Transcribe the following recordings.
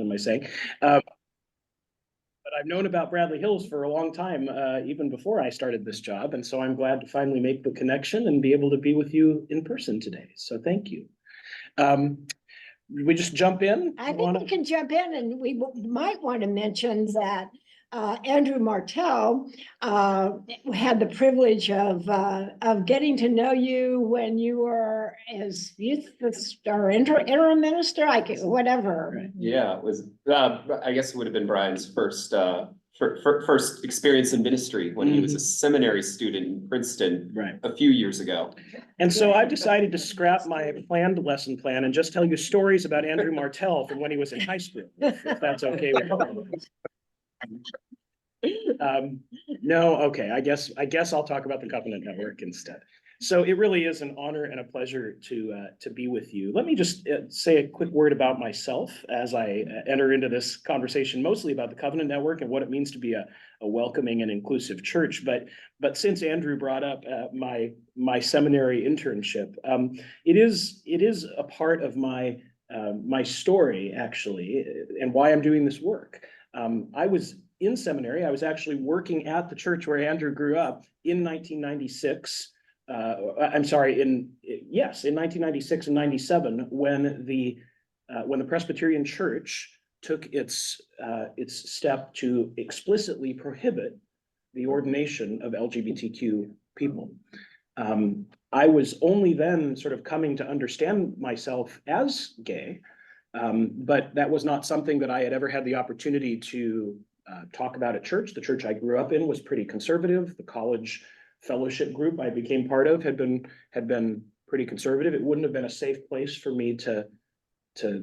am I saying? But I've known about Bradley Hills for a long time, even before I started this job. And so I'm glad to finally make the connection and be able to be with you in person today. So thank you. We just jump in? I think we can jump in, and we might want to mention that Andrew Martell had the privilege of getting to know you when you were as youth or interim minister, whatever. Right. Yeah, it was. I guess it would have been Brian's first experience in ministry when he was a seminary student in Princeton, right, a few years ago. And so I've decided to scrap my planned lesson plan and just tell you stories about Andrew Martell from when he was in high school, if that's okay with you. No, okay. I guess I'll talk about the Covenant Network instead. So it really is an honor and a pleasure to be with you. Let me just say a quick word about myself as I enter into this conversation, mostly about the Covenant Network and what it means to be a welcoming and inclusive church. But since Andrew brought up my seminary internship, it is a part of my story actually, and why I'm doing this work. I was in seminary. I was actually working at the church where Andrew grew up in 1996. I'm sorry, in 1996 and 97, when the Presbyterian Church took its step to explicitly prohibit the ordination of LGBTQ people. I was only then sort of coming to understand myself as gay, but that was not something that I had ever had the opportunity to talk about at church. The church I grew up in was pretty conservative. The college fellowship group I became part of had been pretty conservative. It wouldn't have been a safe place for me to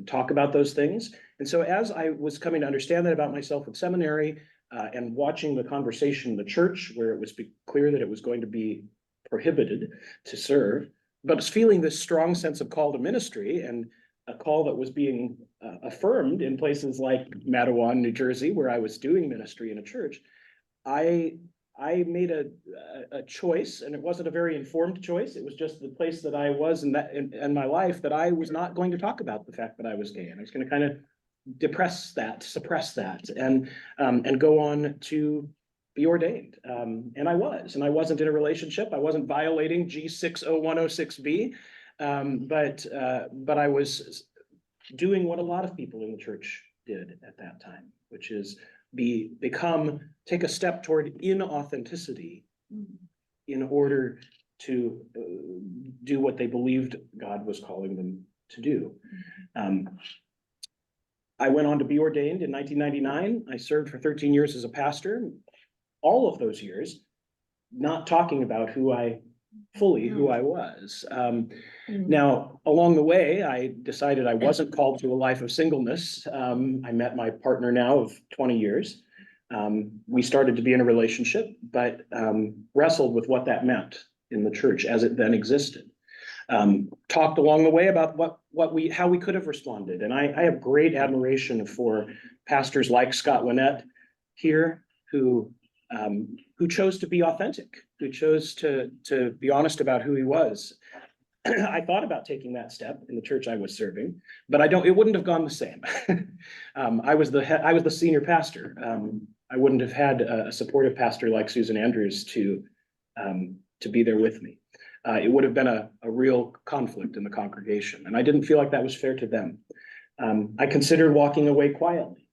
talk about those things. And so as I was coming to understand that about myself in seminary, and watching the conversation in the church where it was clear that it was going to be prohibited to serve, but was feeling this strong sense of call to ministry, and a call that was being affirmed in places like Matawan, New Jersey, where I was doing ministry in a church, I made a choice, and it wasn't a very informed choice. It was just the place that I was in my life, that I was not going to talk about the fact that I was gay, and I was going to kind of suppress that, and go on to be ordained. And I wasn't in a relationship. I wasn't violating G60106B, but I was doing what a lot of people in the church did at that time, which is take a step toward inauthenticity in order to do what they believed God was calling them to do. I went on to be ordained in 1999. I served for 13 years as a pastor. All of those years, not talking about who I was. Now, along the way, I decided I wasn't called to a life of singleness. I met my partner now of 20 years. We started to be in a relationship, but wrestled with what that meant in the church as it then existed. Talked along the way about how we could have responded. And I have great admiration for pastors like Scott Winnett here, who chose to be authentic, who chose to be honest about who he was. I thought about taking that step in the church I was serving, but it wouldn't have gone the same. I was the senior pastor. I wouldn't have had a supportive pastor like Susan Andrews to be there with me. It would have been a real conflict in the congregation, and I didn't feel like that was fair to them. I considered walking away quietly,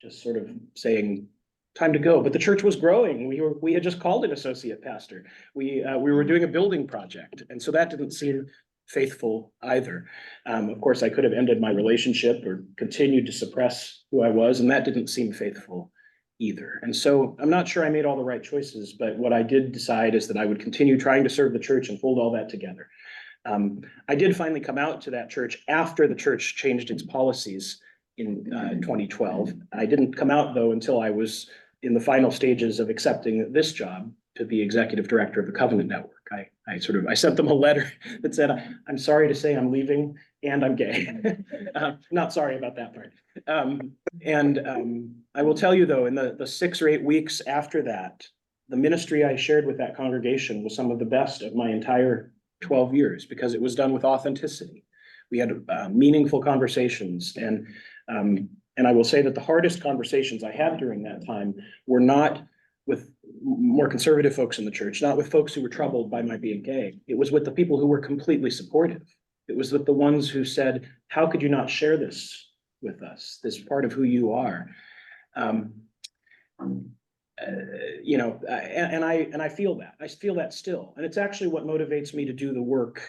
just sort of saying, time to go. But the church was growing. We had just called an associate pastor. We were doing a building project, and so that didn't seem faithful either. Of course, I could have ended my relationship or continued to suppress who I was, and that didn't seem faithful either. And so I'm not sure I made all the right choices, but what I did decide is that I would continue trying to serve the church and hold all that together. I did finally come out to that church after the church changed its policies in 2012. I didn't come out, though, until I was in the final stages of accepting this job to be executive director of the Covenant Network. I sent them a letter that said, I'm sorry to say I'm leaving and I'm gay. Not sorry about that part. I will tell you, though, in the 6 or 8 weeks after that, the ministry I shared with that congregation was some of the best of my entire 12 years, because it was done with authenticity. We had meaningful conversations, and And I will say that the hardest conversations I had during that time were not with more conservative folks in the church, not with folks who were troubled by my being gay. It was with the people who were completely supportive. It was with the ones who said, how could you not share this with us, this part of who you are? You know, and I feel that. I feel that still. And it's actually what motivates me to do the work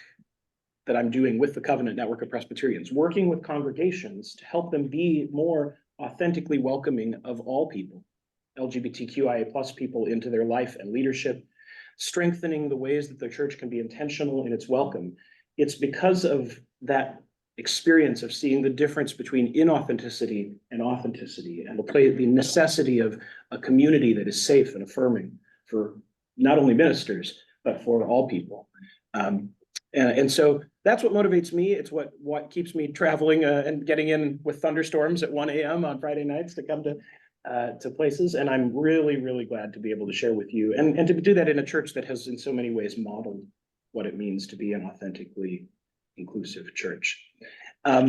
that I'm doing with the Covenant Network of Presbyterians, working with congregations to help them be more authentically welcoming of all people, LGBTQIA plus people into their life and leadership, strengthening the ways that the church can be intentional in its welcome. It's because of that experience of seeing the difference between inauthenticity and authenticity, and the necessity of a community that is safe and affirming for not only ministers, but for all people. And so that's what motivates me. It's what keeps me traveling and getting in with thunderstorms at 1 a.m. on Friday nights to come to places. And I'm really, really glad to be able to share with you and to do that in a church that has in so many ways modeled what it means to be an authentically inclusive church. I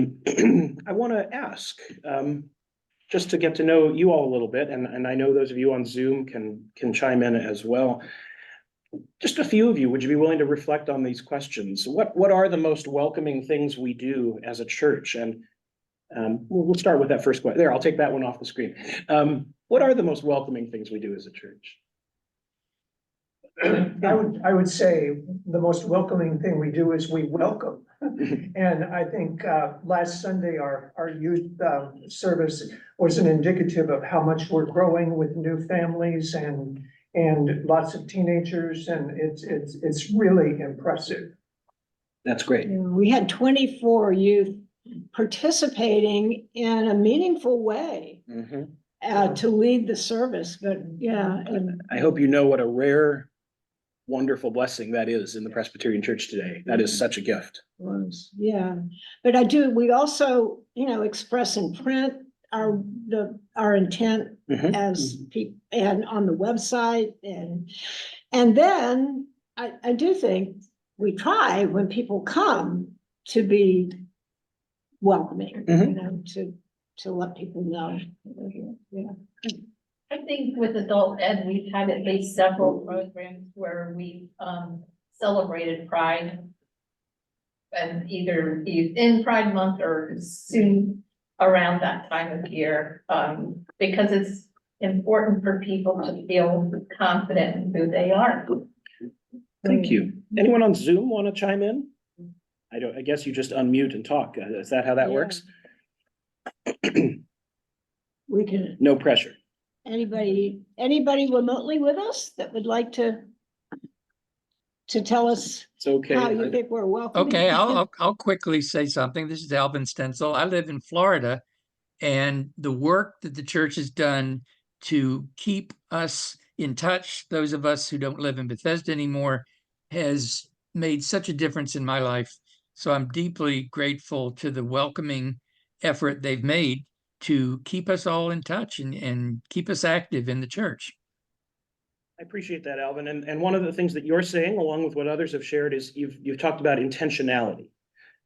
want to ask, just to get to know you all a little bit, and I know those of you on Zoom can chime in as well. Just a few of you, would you be willing to reflect on these questions? What are the most welcoming things we do as a church? And we'll start with that first question. There, I'll take that one off the screen. What are the most welcoming things we do as a church? I would say the most welcoming thing we do is we welcome. And I think last Sunday, our youth service was an indicative of how much we're growing with new families and lots of teenagers, and it's really impressive. That's great. We had 24 youth participating in a meaningful way to lead the service, but yeah. And I hope you know what a rare, wonderful blessing that is in the Presbyterian Church today. That is such a gift. Yeah, but we also, express in print our intent as people and on the website, and then I do think we try when people come to be welcoming, to let people know. Yeah. I think with adult ed, we've had at least several programs where we celebrated Pride. And either in Pride Month or soon around that time of year, because it's important for people to feel confident in who they are. Thank you. Anyone on Zoom want to chime in? I guess you just unmute and talk. Is that how that works? We can. No pressure. Anybody remotely with us that would like to tell us It's okay. how you think we're welcome? Okay, I'll quickly say something. This is Alvin Stencil. I live in Florida, and the work that the church has done to keep us in touch, those of us who don't live in Bethesda anymore, has made such a difference in my life. So I'm deeply grateful to the welcoming effort they've made to keep us all in touch and keep us active in the church. I appreciate that, Alvin. And one of the things that you're saying, along with what others have shared, is you've talked about intentionality,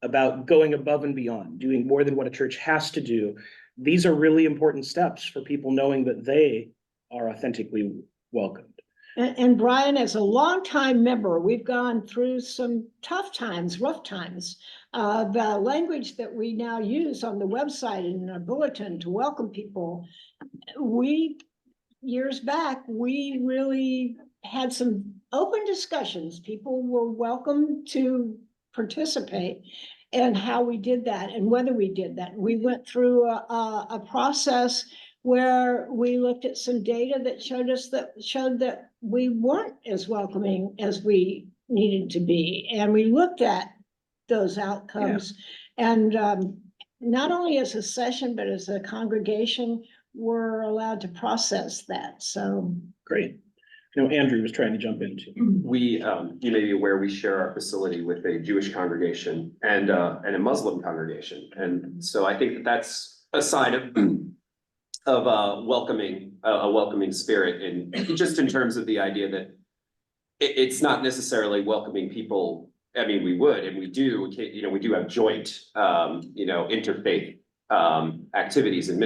about going above and beyond, doing more than what a church has to do. These are really important steps for people knowing that they are authentically welcomed. And Brian, as a longtime member, we've gone through some tough times, rough times. The language that we now use on the website and in our bulletin to welcome people, years back, we really had some open discussions. People were welcome to participate in how we did that and whether we did that. We went through a process where we looked at some data that showed that we weren't as welcoming as we needed to be. And we looked at those outcomes. And not only as a session, but as a congregation, we're allowed to process that. So great. Andrew was trying to jump in too. We, you may be aware, we share our facility with a Jewish congregation and a Muslim congregation. And so I think that's a sign of a welcoming spirit, and just in terms of the idea that it's not necessarily welcoming people. I mean, we would, and we do, we do have joint, interfaith activities and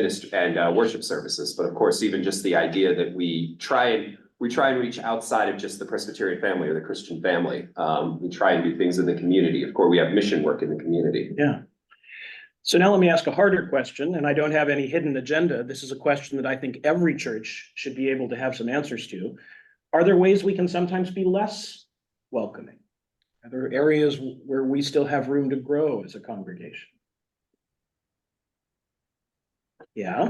worship services. But of course, even just the idea that we try and reach outside of just the Presbyterian family or the Christian family. We try and do things in the community. Of course, we have mission work in the community. Yeah. So now let me ask a harder question, and I don't have any hidden agenda. This is a question that I think every church should be able to have some answers to. Are there ways we can sometimes be less welcoming? Are there areas where we still have room to grow as a congregation? Yeah.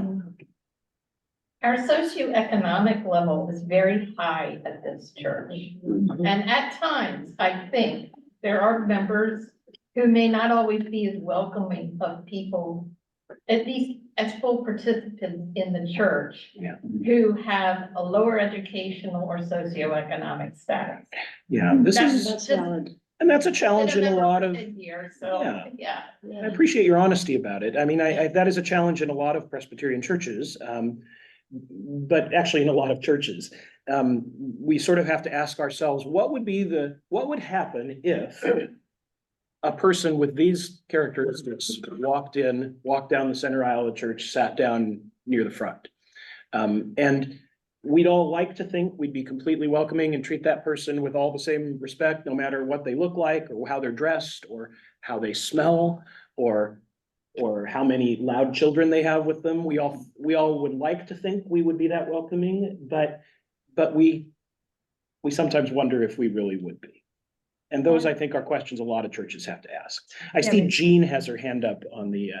Our socioeconomic level is very high at this church. And at times, I think there are members who may not always be as welcoming of people, at least as full participants in the church, Yeah. who have a lower educational or socioeconomic status. Yeah, That's valid. and that's a challenge in a lot of, Year, so, Yeah. yeah. I appreciate your honesty about it. I mean, that is a challenge in a lot of Presbyterian churches, but actually in a lot of churches. We sort of have to ask ourselves, what would happen if a person with these characteristics walked down the center aisle of the church, sat down near the front? And we'd all like to think we'd be completely welcoming and treat that person with all the same respect, no matter what they look like or how they're dressed or how they smell or how many loud children they have with them. We all would like to think we would be that welcoming, but we sometimes wonder if we really would be. And those, I think, are questions a lot of churches have to ask. I see Jean has her hand up on the,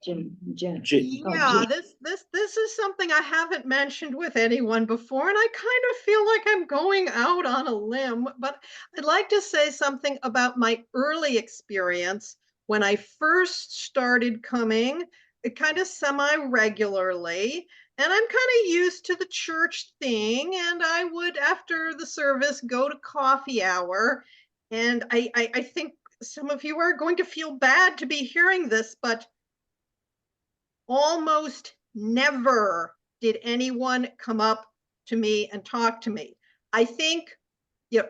Jen. Yeah, this is something I haven't mentioned with anyone before, and I kind of feel like I'm going out on a limb, but I'd like to say something about my early experience when I first started coming kind of semi-regularly. And I'm kind of used to the church thing, and I would, after the service, go to coffee hour. And I think some of you are going to feel bad to be hearing this, but almost never did anyone come up to me and talk to me. I think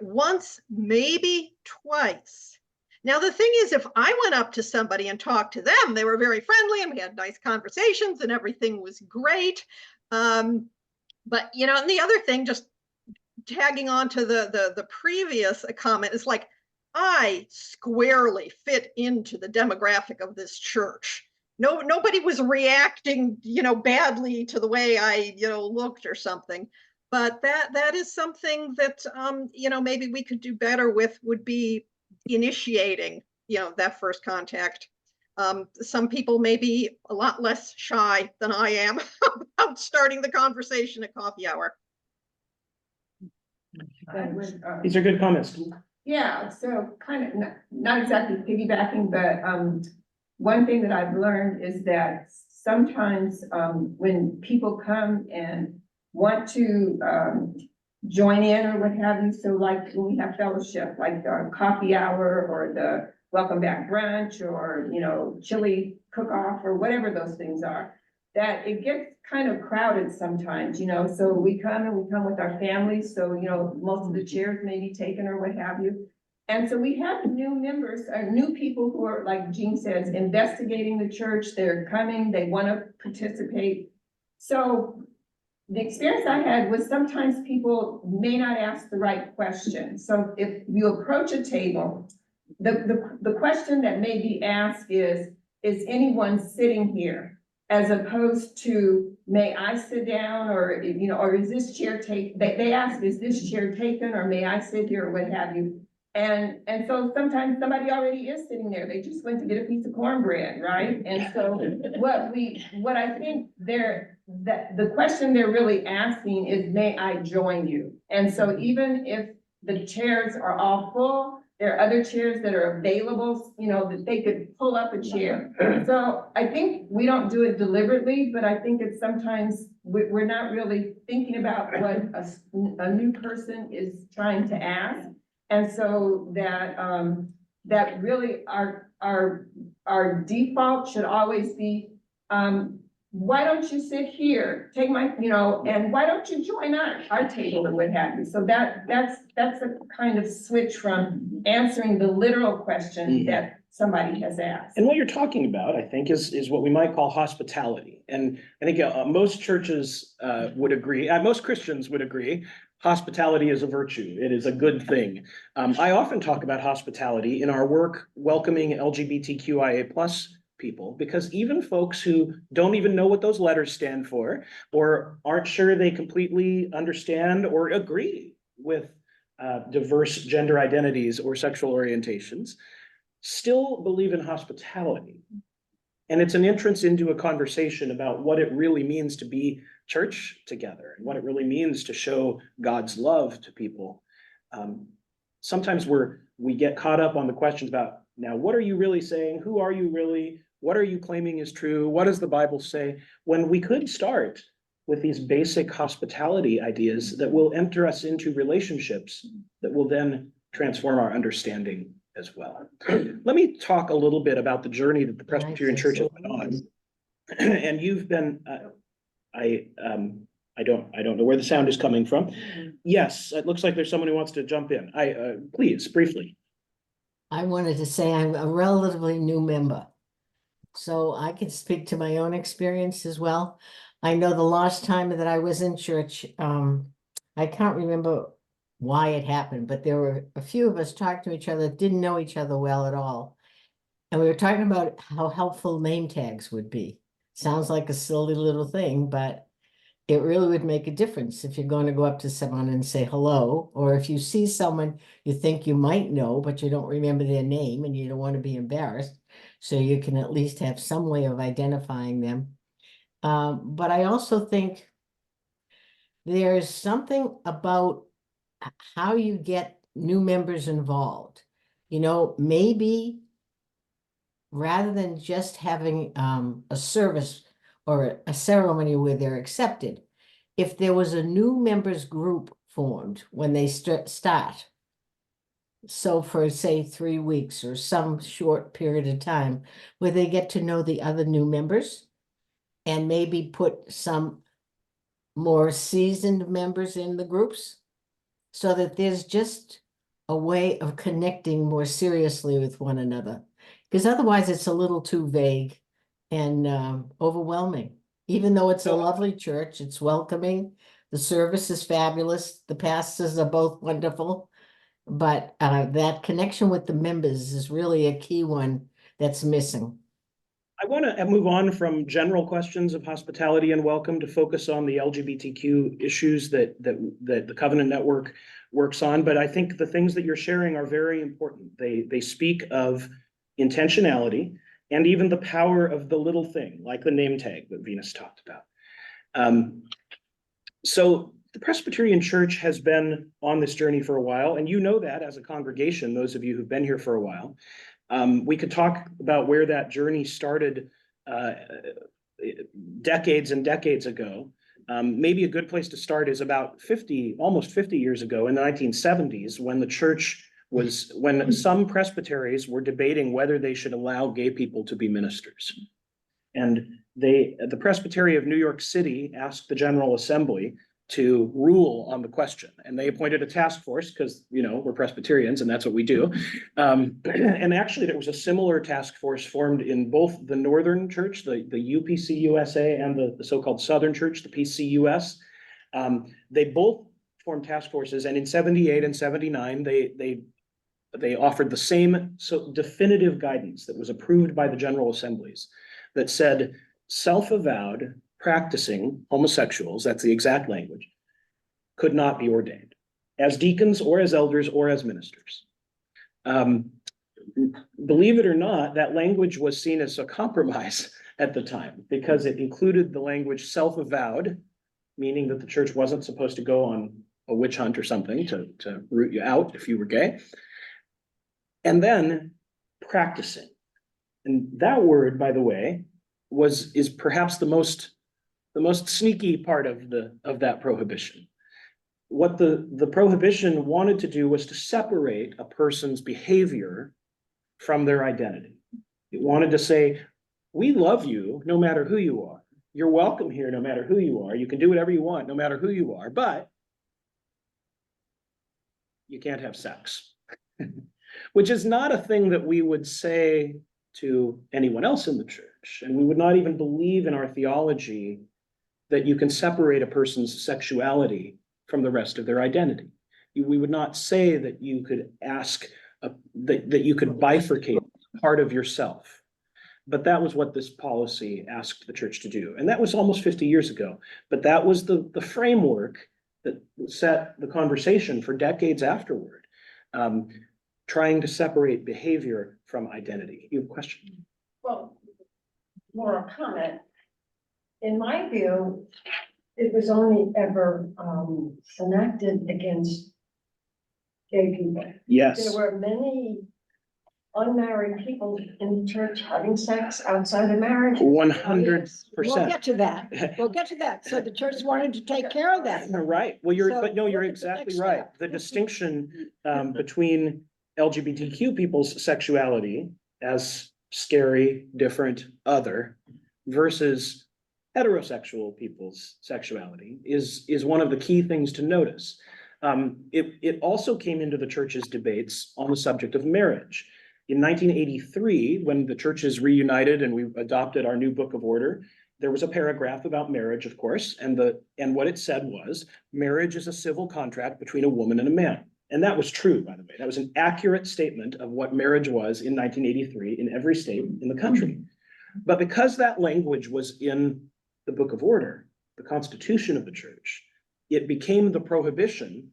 once, maybe twice. Now, the thing is, if I went up to somebody and talked to them, they were very friendly and we had nice conversations and everything was great. But, and the other thing, just tagging on to the previous comment, is like, I squarely fit into the demographic of this church. Nobody was reacting, badly to the way I, looked or something. But that is something that, maybe we could do better with, would be initiating, that first contact. Some people may be a lot less shy than I am about starting the conversation at coffee hour. these are good comments. Yeah, so kind of not exactly piggybacking, but one thing that I've learned is that sometimes when people come and want to join in or what have you, so like when we have fellowship, like the coffee hour or the welcome back brunch or, chili cook-off or whatever those things are, that it gets kind of crowded sometimes, so we come with our families. So, most of the chairs may be taken or what have you. And so we have new members or new people who are, like Jean says, investigating the church. They're coming, they want to participate. So the experience I had was sometimes people may not ask the right question. So if you approach a table, the question that may be asked is anyone sitting here? As opposed to, may I sit down, or, or is this chair taken? They ask, is this chair taken, or may I sit here, or what have you? And so sometimes somebody already is sitting there. They just went to get a piece of cornbread, right? And so what I think the question they're really asking is, may I join you? And so even if the chairs are all full, there are other chairs that are available, that they could pull up a chair. So I think we don't do it deliberately, but I think it's sometimes we're not really thinking about what a new person is trying to ask. And so that really our default should always be, why don't you sit here? Take my, and why don't you join our table or what have you? So that's a kind of switch from answering the literal question that somebody has asked. And what you're talking about, I think, is what we might call hospitality. And I think most churches would agree, most Christians would agree, hospitality is a virtue. It is a good thing. I often talk about hospitality in our work welcoming LGBTQIA plus people, because even folks who don't even know what those letters stand for, or aren't sure they completely understand or agree with diverse gender identities or sexual orientations, still believe in hospitality. And it's an entrance into a conversation about what it really means to be church together and what it really means to show God's love to people. Sometimes we get caught up on the questions about, now, what are you really saying? Who are you really? What are you claiming is true? What does the Bible say? When we could start with these basic hospitality ideas that will enter us into relationships that will then transform our understanding as well. Let me talk a little bit about the journey that the Presbyterian Church has been on. And you've been, I don't know where the sound is coming from. Yes, it looks like there's someone who wants to jump in. Please, briefly. I wanted to say I'm a relatively new member, so I can speak to my own experience as well. I know the last time that I was in church, I can't remember why it happened, but there were a few of us talking to each other, didn't know each other well at all. And we were talking about how helpful name tags would be. Sounds like a silly little thing, but it really would make a difference if you're going to go up to someone and say hello, or if you see someone you think you might know, but you don't remember their name and you don't want to be embarrassed. So you can at least have some way of identifying them. But I also think there's something about how you get new members involved. You know, maybe rather than just having a service or a ceremony where they're accepted, if there was a new members group formed when they start, so for say 3 weeks or some short period of time, where they get to know the other new members and maybe put some more seasoned members in the groups, so that there's just a way of connecting more seriously with one another. Because otherwise it's a little too vague and overwhelming. Even though it's a lovely church, it's welcoming, the service is fabulous, the pastors are both wonderful, but that connection with the members is really a key one that's missing. I want to move on from general questions of hospitality and welcome to focus on the LGBTQ issues that the Covenant Network works on. But I think the things that you're sharing are very important. They speak of intentionality and even the power of the little thing, like the name tag that Venus talked about. So the Presbyterian Church has been on this journey for a while, and you know that as a congregation, those of you who've been here for a while. We could talk about where that journey started decades and decades ago. Maybe a good place to start is about almost 50 years ago in the 1970s, when the church when some presbyteries were debating whether they should allow gay people to be ministers. And the Presbytery of New York City asked the General Assembly to rule on the question. And they appointed a task force because, we're Presbyterians and that's what we do. And actually there was a similar task force formed in both the Northern Church, the UPC USA, and the so-called Southern Church, the PCUS. They both formed task forces, and in 78 and 79, they offered the same definitive guidance that was approved by the General Assemblies that said self-avowed practicing homosexuals, that's the exact language, could not be ordained as deacons or as elders or as ministers. Believe it or not, that language was seen as a compromise at the time because it included the language self-avowed, meaning that the church wasn't supposed to go on a witch hunt or something to root you out if you were gay. And then practicing. And that word, by the way, is perhaps the most sneaky part of that prohibition. What the prohibition wanted to do was to separate a person's behavior from their identity. It wanted to say, we love you no matter who you are. You're welcome here no matter who you are. You can do whatever you want no matter who you are, but you can't have sex. which is not a thing that we would say to anyone else in the church. And we would not even believe in our theology that you can separate a person's sexuality from the rest of their identity. We would not say that you could ask, that you could bifurcate part of yourself. But that was what this policy asked the church to do. And that was almost 50 years ago. But that was the framework that set the conversation for decades afterward, trying to separate behavior from identity. You have a question? Well, more a comment. In my view, it was only ever enacted against gay people. Yes. There were many unmarried people in the church having sex outside of marriage. 100%. We'll get to that. We'll get to that. So the church wanted to take care of that. Right. Well, So but no, you're look at the exactly next right. step. The distinction between LGBTQ people's sexuality as scary, different, other versus heterosexual people's sexuality is one of the key things to notice. It also came into the church's debates on the subject of marriage. In 1983, when the churches reunited and we adopted our new Book of Order, there was a paragraph about marriage, of course, and what it said was, marriage is a civil contract between a woman and a man. And that was true, by the way. That was an accurate statement of what marriage was in 1983 in every state in the country. But because that language was in the Book of Order, the Constitution of the church, it became the prohibition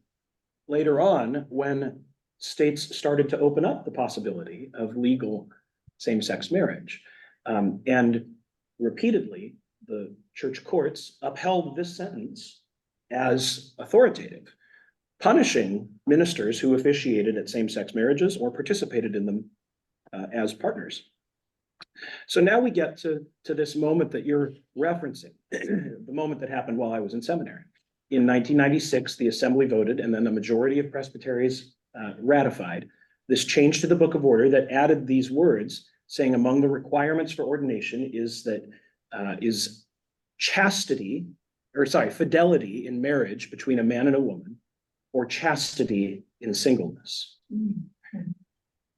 later on when states started to open up the possibility of legal same-sex marriage. And repeatedly, the church courts upheld this sentence as authoritative, punishing ministers who officiated at same-sex marriages or participated in them as partners. So now we get to this moment that you're referencing, the moment that happened while I was in seminary. In 1996, the assembly voted, and then a majority of presbyteries ratified this change to the Book of Order that added these words, saying among the requirements for ordination is chastity, or sorry, fidelity in marriage between a man and a woman, or chastity in singleness.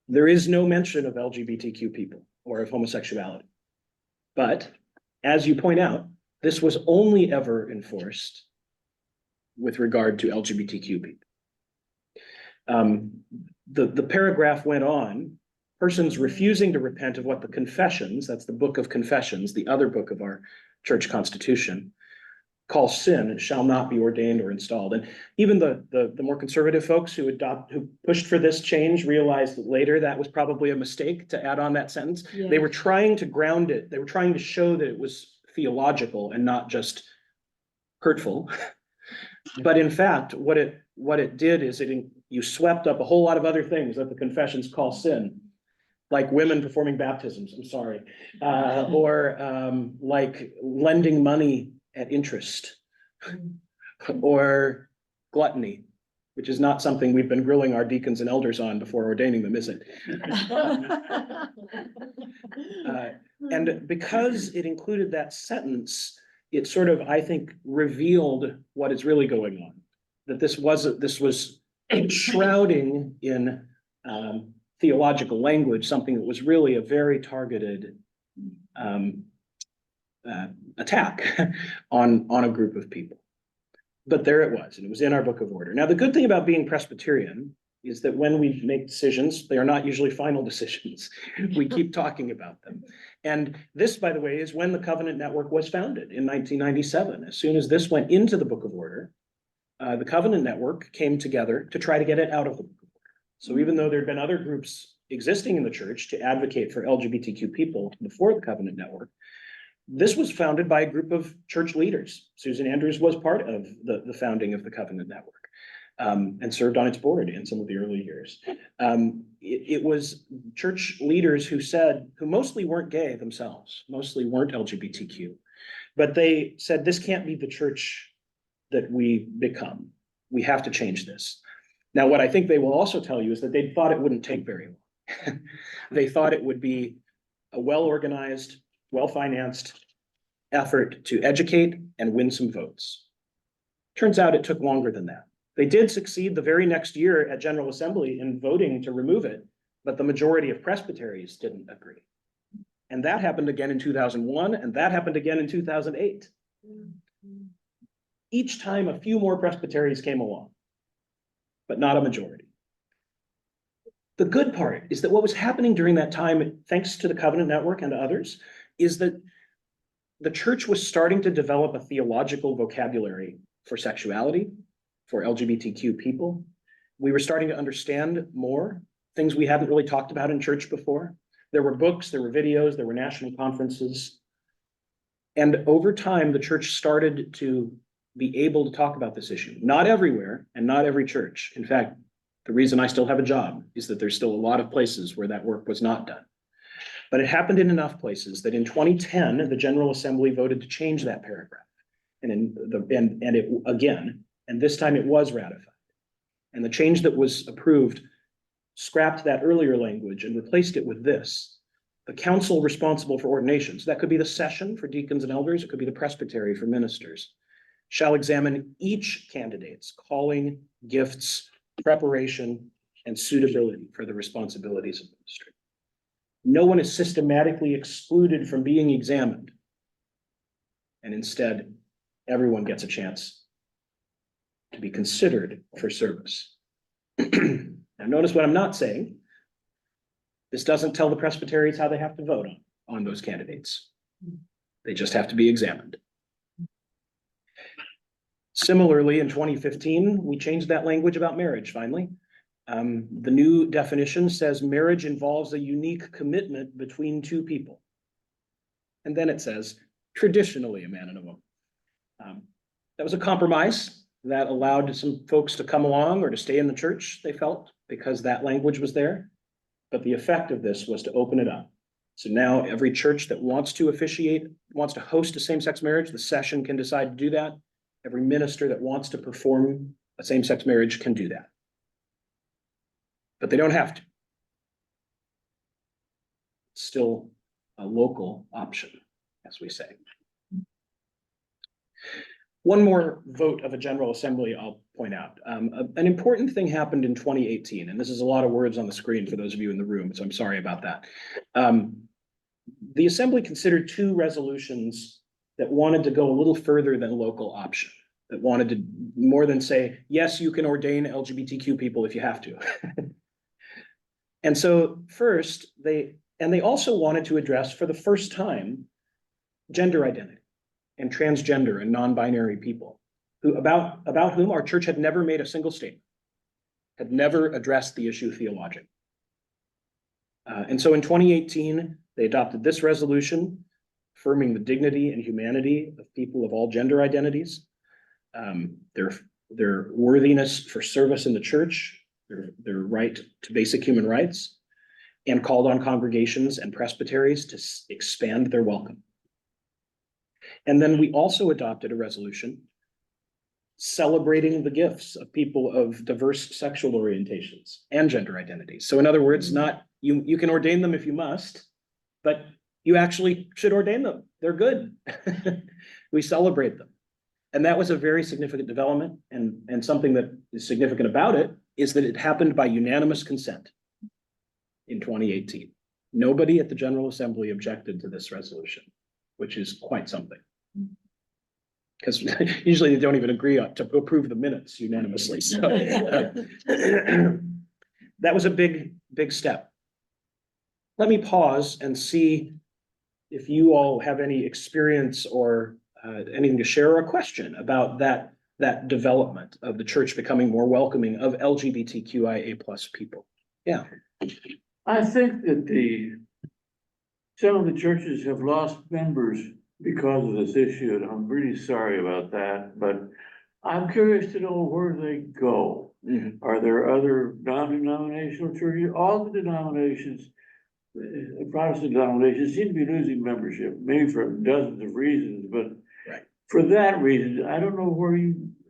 There is no mention of LGBTQ people or of homosexuality. But as you point out, this was only ever enforced with regard to LGBTQ people. The paragraph went on, persons refusing to repent of what the confessions, that's the Book of Confessions, the other book of our church constitution, call sin, shall not be ordained or installed. And even the more conservative folks who pushed for this change realized that later that was probably a mistake to add on that sentence. Yeah. They were trying to ground it. They were trying to show that it was theological and not just hurtful. But in fact, what it did is you swept up a whole lot of other things that the confessions call sin, like women performing baptisms, I'm sorry, or like lending money at interest, or gluttony, which is not something we've been grilling our deacons and elders on before ordaining them, is it? And because it included that sentence, it sort of, I think, revealed what is really going on. That this was shrouding in theological language, something that was really a very targeted attack on a group of people. But there it was, and it was in our Book of Order. Now, the good thing about being Presbyterian is that when we make decisions, they are not usually final decisions. We keep talking about them. And this, by the way, is when the Covenant Network was founded in 1997. As soon as this went into the Book of Order, the Covenant Network came together to try to get it out of the Book of Order. So even though there had been other groups existing in the church to advocate for LGBTQ people before the Covenant Network, this was founded by a group of church leaders. Susan Andrews was part of the founding of the Covenant Network. And served on its board in some of the early years. It was church leaders who mostly weren't gay themselves, mostly weren't LGBTQ, but they said, this can't be the church that we become. We have to change this. Now, what I think they will also tell you is that they thought it wouldn't take very long. They thought it would be a well-organized, well-financed effort to educate and win some votes. Turns out it took longer than that. They did succeed the very next year at General Assembly in voting to remove it, but the majority of presbyteries didn't agree. And that happened again in 2001, and that happened again in 2008. Each time a few more presbyteries came along, but not a majority. The good part is that what was happening during that time, thanks to the Covenant Network and to others, is that the church was starting to develop a theological vocabulary for sexuality, for LGBTQ people. We were starting to understand more things we hadn't really talked about in church before. There were books, there were videos, there were national conferences. And over time, the church started to be able to talk about this issue. Not everywhere and not every church. In fact, the reason I still have a job is that there's still a lot of places where that work was not done. But it happened in enough places that in 2010, the General Assembly voted to change that paragraph. And this time it was ratified. And the change that was approved scrapped that earlier language and replaced it with this. The council responsible for ordinations, that could be the session for deacons and elders, it could be the presbytery for ministers, shall examine each candidate's calling, gifts, preparation, and suitability for the responsibilities of ministry. No one is systematically excluded from being examined. And instead, everyone gets a chance to be considered for service. Now, notice what I'm not saying. This doesn't tell the presbyteries how they have to vote on those candidates. They just have to be examined. Similarly, in 2015, we changed that language about marriage, finally. The new definition says marriage involves a unique commitment between two people. And then it says, traditionally a man and a woman. That was a compromise that allowed some folks to come along or to stay in the church, they felt, because that language was there. But the effect of this was to open it up. So now every church that wants to officiate, wants to host a same-sex marriage, the session can decide to do that. Every minister that wants to perform a same-sex marriage can do that. But they don't have to. It's still a local option, as we say. One more vote of a General Assembly I'll point out. An important thing happened in 2018, and this is a lot of words on the screen for those of you in the room, so I'm sorry about that. The Assembly considered two resolutions that wanted to go a little further than local option, that wanted to more than say, yes, you can ordain LGBTQ people if you have to. And so first, they also wanted to address for the first time gender identity and transgender and non-binary people about whom our church had never made a single statement, had never addressed the issue theologically. And so in 2018, they adopted this resolution affirming the dignity and humanity of people of all gender identities, their worthiness for service in the church, their right to basic human rights, and called on congregations and presbyteries to expand their welcome. And then we also adopted a resolution celebrating the gifts of people of diverse sexual orientations and gender identities. So in other words, not you can ordain them if you must, but you actually should ordain them. They're good. We celebrate them. And that was a very significant development. And something that is significant about it is that it happened by unanimous consent in 2018. Nobody at the General Assembly objected to this resolution, which is quite something. Because usually they don't even agree to approve the minutes unanimously. So that was a big step. Let me pause and see if you all have any experience or anything to share or a question about that development of the church becoming more welcoming of LGBTQIA+ people. Yeah. I think that some of the churches have lost members because of this issue, and I'm really sorry about that, but I'm curious to know where they go. Mm-hmm. Are there other non-denominational churches? All the denominations, Protestant denominations seem to be losing membership, maybe for dozens of reasons, but right. For that reason, I don't know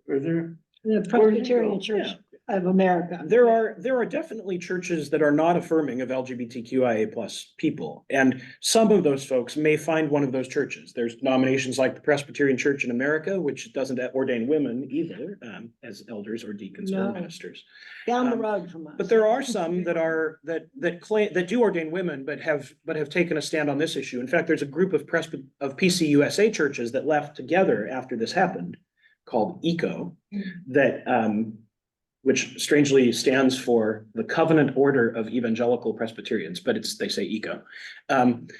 are there? The Presbyterian Church. of America. There are definitely churches that are not affirming of LGBTQIA plus people, and some of those folks may find one of those churches. There's denominations like the Presbyterian Church in America, which doesn't ordain women either, as elders or deacons or No. ministers. Down the um, road from us. But there are some that claim, that do ordain women, but have taken a stand on this issue. In fact, there's a group of PCUSA churches that left together after this happened, called ECO, that which strangely stands for the Covenant Order of Evangelical Presbyterians, but they say ECO. And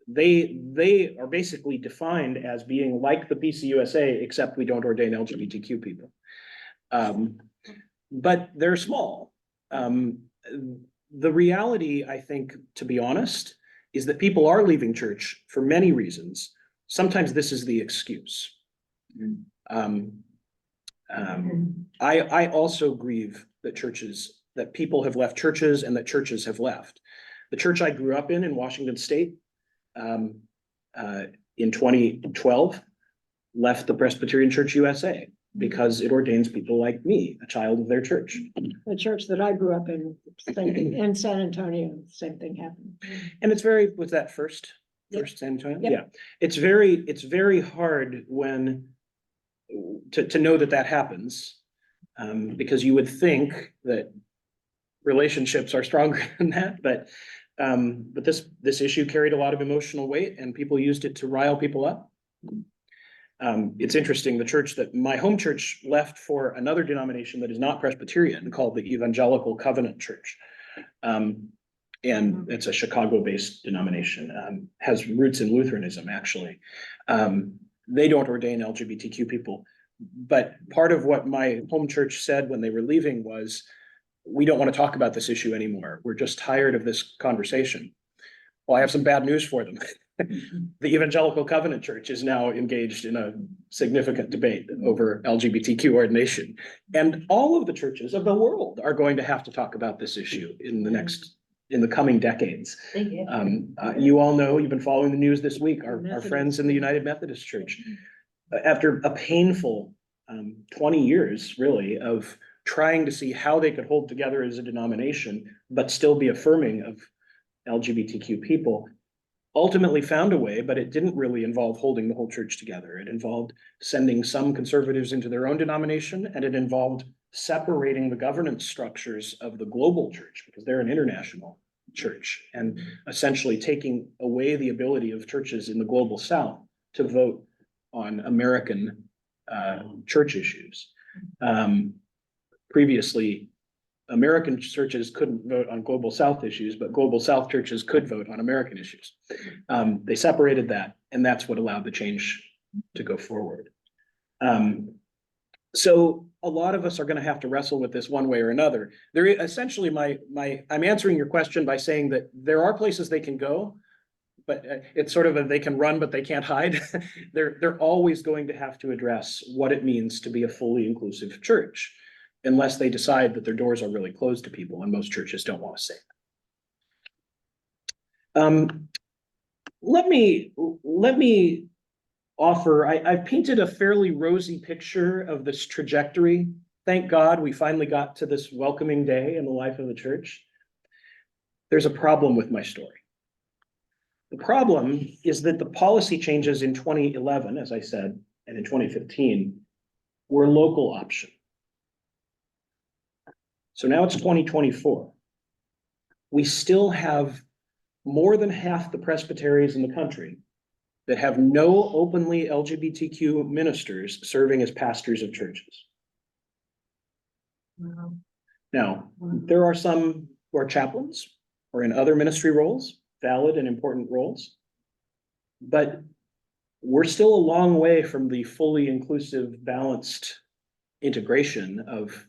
they are basically defined as being like the PCUSA, except we don't ordain LGBTQ people. But they're small. The reality, I think, to be honest, is that people are leaving church for many reasons. Sometimes this is the excuse. I also grieve that people have left churches and that churches have left. The church I grew up in Washington State, in 2012, left the Presbyterian Church USA because it ordains people like me, a child of their church. The church that I grew up in, same thing, in San Antonio, same thing happened. And it's very, was that first San Antonio? Yep. Yeah, it's very hard to know that happens, because you would think that relationships are stronger than that, but this issue carried a lot of emotional weight and people used it to rile people up. It's interesting, the church that my home church left for another denomination that is not Presbyterian, called the Evangelical Covenant Church. And it's a Chicago-based denomination, has roots in Lutheranism, actually. They don't ordain LGBTQ people. But part of what my home church said when they were leaving was, we don't want to talk about this issue anymore. We're just tired of this conversation. Well, I have some bad news for them. The Evangelical Covenant Church is now engaged in a significant debate over LGBTQ ordination. And all of the churches of the world are going to have to talk about this issue in the coming decades. You all know, you've been following the news this week, our friends in the United Methodist Church, after a painful 20 years, really, of trying to see how they could hold together as a denomination, but still be affirming of LGBTQ people, ultimately found a way, but it didn't really involve holding the whole church together. It involved sending some conservatives into their own denomination, and it involved separating the governance structures of the global church, because they're an international church, and essentially taking away the ability of churches in the global South to vote on American church issues. Previously, American churches couldn't vote on global South issues, but global South churches could vote on American issues. They separated that, and that's what allowed the change to go forward. So a lot of us are going to have to wrestle with this one way or another. There, essentially, I'm answering your question by saying that there are places they can go, but it's sort of they can run, but they can't hide. They're always going to have to address what it means to be a fully inclusive church, unless they decide that their doors are really closed to people, and most churches don't want to say that. Let me offer, I've painted a fairly rosy picture of this trajectory. Thank God we finally got to this welcoming day in the life of the church. There's a problem with my story. The problem is that the policy changes in 2011, as I said, and in 2015 were local option. So now it's 2024. We still have more than half the presbyteries in the country that have no openly LGBTQ ministers serving as pastors of churches. Wow. Now, there are some who are chaplains or in other ministry roles, valid and important roles, but we're still a long way from the fully inclusive, balanced integration of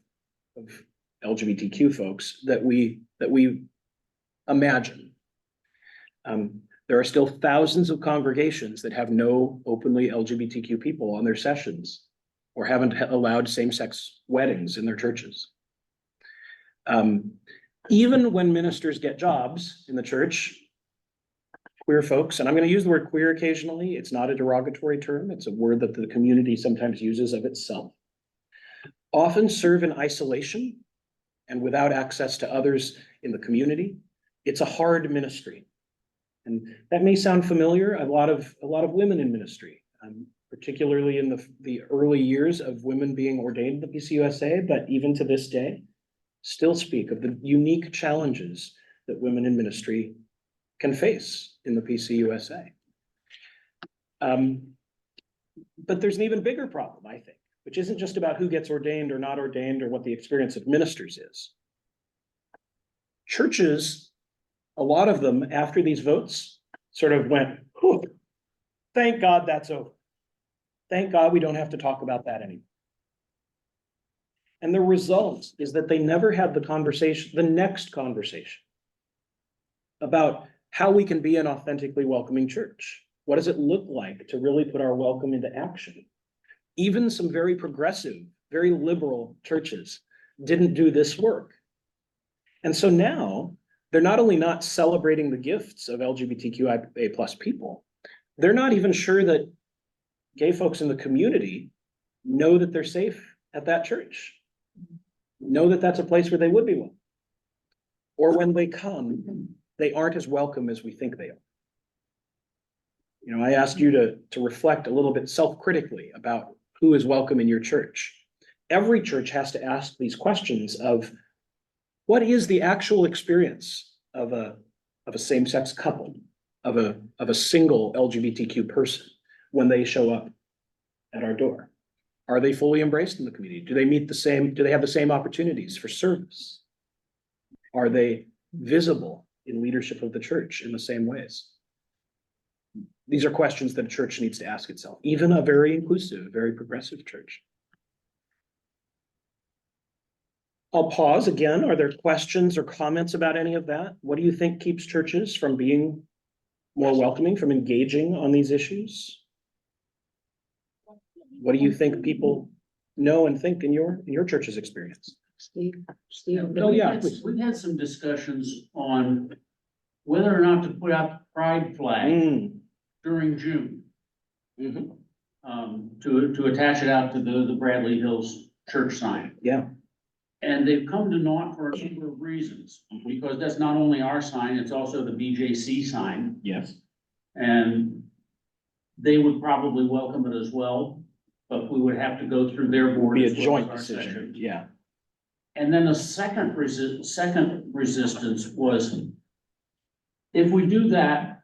LGBTQ folks that we imagine. There are still thousands of congregations that have no openly LGBTQ people on their sessions or haven't allowed same-sex weddings in their churches. Even when ministers get jobs in the church, queer folks, and I'm going to use the word queer occasionally, it's not a derogatory term, it's a word that the community sometimes uses of itself. often serve in isolation and without access to others in the community. It's a hard ministry. And that may sound familiar. A lot of women in ministry, particularly in the early years of women being ordained in the PCUSA, but even to this day, still speak of the unique challenges that women in ministry can face in the PCUSA. But there's an even bigger problem, I think, which isn't just about who gets ordained or not ordained or what the experience of ministers is. Churches, a lot of them, after these votes, sort of went, "Whew, thank God that's over. Thank God we don't have to talk about that anymore." And the result is that they never had the next conversation about how we can be an authentically welcoming church. What does it look like to really put our welcome into action? Even some very progressive, very liberal churches didn't do this work. And so now they're not only not celebrating the gifts of LGBTQIA plus people, they're not even sure that gay folks in the community know that they're safe at that church, know that that's a place where they would be welcome. Or when they come, they aren't as welcome as we think they are. You know, I asked you to reflect a little bit self-critically about who is welcome in your church. Every church has to ask these questions of what is the actual experience of a same-sex couple, of a single LGBTQ person when they show up at our door? Are they fully embraced in the community? Do they have the same opportunities for service? Are they visible in leadership of the church in the same ways? These are questions that a church needs to ask itself, even a very inclusive, very progressive church. I'll pause again. Are there questions or comments about any of that? What do you think keeps churches from being more welcoming, from engaging on these issues? What do you think people know and think in your church's experience? Steve. Oh, yeah, please. We've had some discussions on whether or not to put out the pride flag during June. To attach it out to the Bradley Hills church sign. Yeah. And they've come to naught for a number of reasons, because that's not only our sign, it's also the BJC sign. Yes. And they would probably welcome it as well, but we would have to go through their board. Be a as well joint as our decision. session. Yeah. And then the second resistance was, if we do that,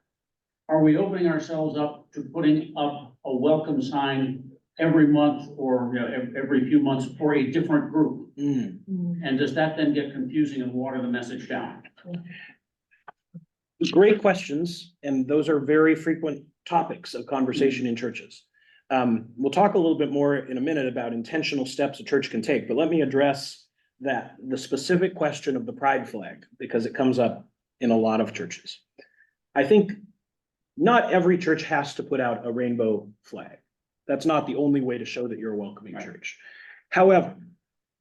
are we opening ourselves up to putting up a welcome sign every month or every few months for a different group? And does that then get confusing and water the message down? Great questions, and those are very frequent topics of conversation in churches. We'll talk a little bit more in a minute about intentional steps a church can take, but let me address the specific question of the pride flag, because it comes up in a lot of churches. I think not every church has to put out a rainbow flag. That's not the only way to show that you're a welcoming church. However,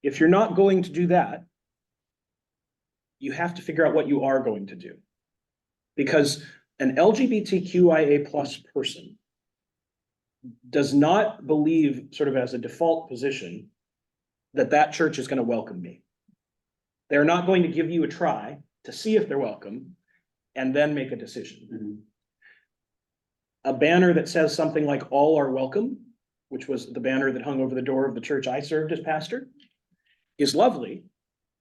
if you're not going to do that, you have to figure out what you are going to do. Because an LGBTQIA plus person does not believe, sort of as a default position, that church is going to welcome me. They're not going to give you a try to see if they're welcome and then make a decision. A banner that says something like "all are welcome," which was the banner that hung over the door of the church I served as pastor, is lovely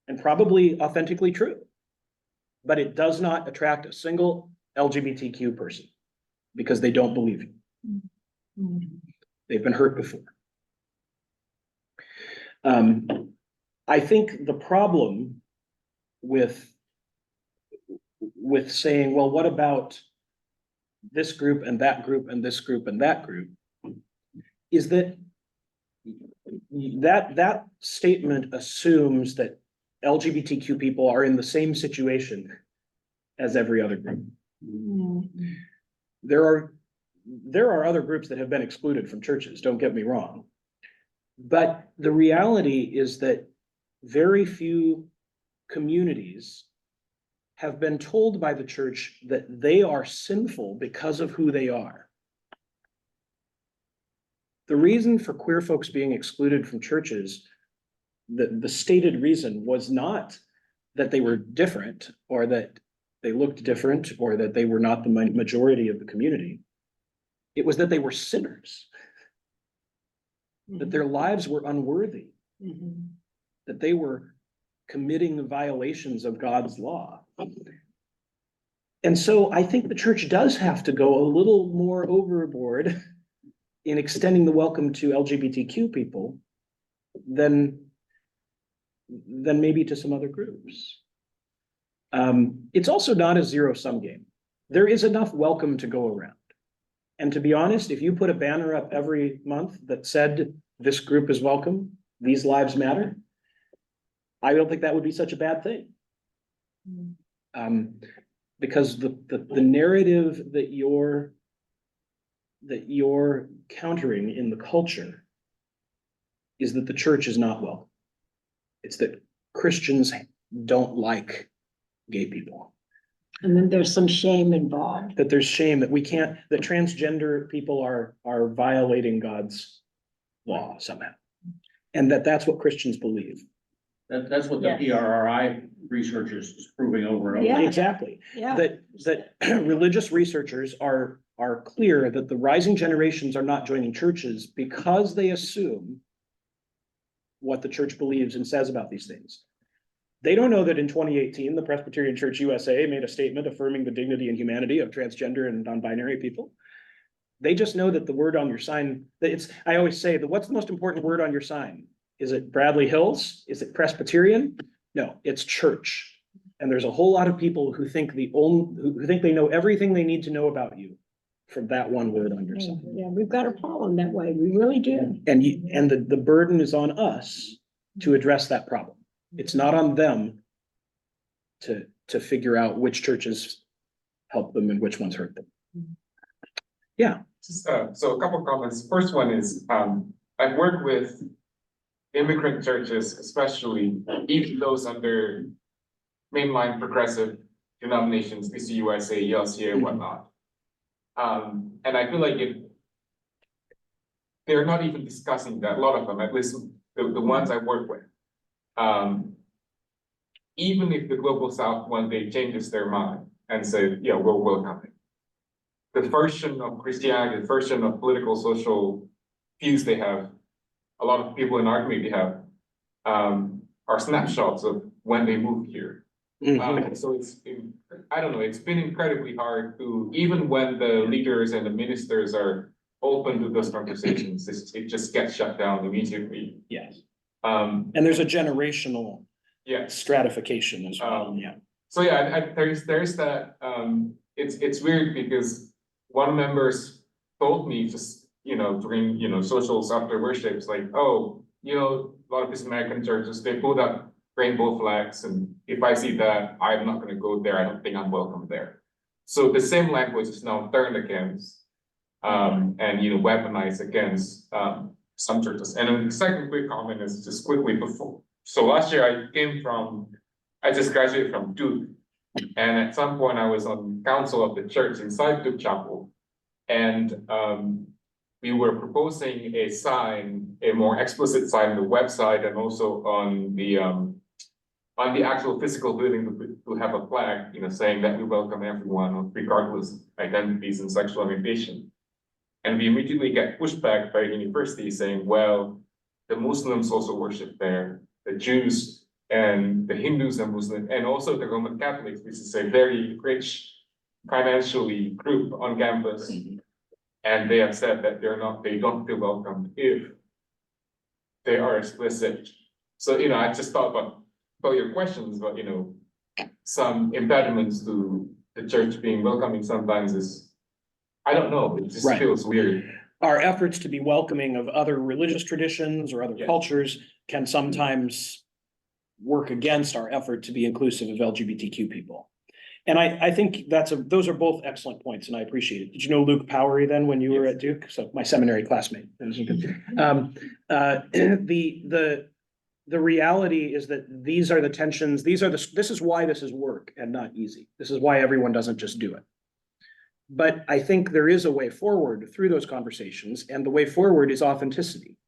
and probably authentically true, but it does not attract a single LGBTQ person because they don't believe you. They've been hurt before. I think the problem with saying, well, what about this group and that group and this group and that group, is that statement assumes that LGBTQ people are in the same situation as every other group. There are other groups that have been excluded from churches, don't get me wrong. But the reality is that very few communities have been told by the church that they are sinful because of who they are. The reason for queer folks being excluded from churches the stated reason was not that they were different or that they looked different or that they were not the majority of the community. It was that they were sinners, that their lives were unworthy, Mhm. that they were committing violations of God's law. And so I think the church does have to go a little more overboard in extending the welcome to LGBTQ people than maybe to some other groups. It's also not a zero-sum game. There is enough welcome to go around. And to be honest, if you put a banner up every month that said, this group is welcome, these lives matter, I don't think that would be such a bad thing. Because the narrative that you're countering in the culture is that the church is not welcome. It's that Christians don't like gay people. And then there's some shame involved. That there's shame that that transgender people are violating God's law somehow. And that's what Christians believe. That's what the Yes. PRRI research is proving over and Yeah. over. Exactly. Yeah. That religious researchers are clear that the rising generations are not joining churches because they assume what the church believes and says about these things. They don't know that in 2018, the Presbyterian Church USA made a statement affirming the dignity and humanity of transgender and non-binary people. They just know that the word on your sign, I always say that what's the most important word on your sign? Is it Bradley Hills? Is it Presbyterian? No, it's church. And there's a whole lot of people who think who think they know everything they need to know about you from that one word on your sign. Yeah, we've got a problem that way. We really do. And the burden is on us to address that problem. It's not on them to figure out which churches help them and which ones hurt them. Yeah. So a couple of comments. First one is, I've worked with immigrant churches, especially even those under mainline progressive denominations, PCUSA, ELCA, and whatnot. And I feel like they're not even discussing that, a lot of them, at least the ones I work with. Even if the Global South one day changes their mind and say, yeah, we're welcoming. The version of Christianity, the version of political, social views they have, a lot of people in our community have, are snapshots of when they moved here. So I don't know, it's been incredibly hard to, even when the leaders and the ministers are open to those conversations, it just gets shut down immediately. Yes. And there's a generational stratification as well. So yeah, there's that, it's weird because one member's told me just, during, socials after worship, it's like, oh, a lot of these American churches, they put up rainbow flags, and if I see that, I'm not gonna go there, I don't think I'm welcome there. So the same language is now turned against, and, weaponized against, some churches. And then the second quick comment is just quickly before. So last year I just graduated from Duke. And at some point I was on council of the church inside Duke Chapel. And we were proposing a sign, a more explicit sign on the website and also on the actual physical building to have a flag, saying that we welcome everyone regardless of identities and sexual orientation. And we immediately get pushed back by the university saying, well, the Muslims also worship there, the Jews and the Hindus and Muslims, and also the Roman Catholics, which is a very rich financially group on campus. And they have said that they don't feel welcome if they are explicit. So, I just thought about your questions, but, some impediments to the church being welcoming sometimes is, I don't know, it just feels weird. Our efforts to be welcoming of other religious traditions or other cultures can sometimes work against our effort to be inclusive of LGBTQ people. And I think those are both excellent points, and I appreciate it. Did you know Luke Powery then when you were at Duke? So my seminary classmate. The reality is that these are the tensions. This is why this is work and not easy. This is why everyone doesn't just do it. But I think there is a way forward through those conversations, and the way forward is authenticity.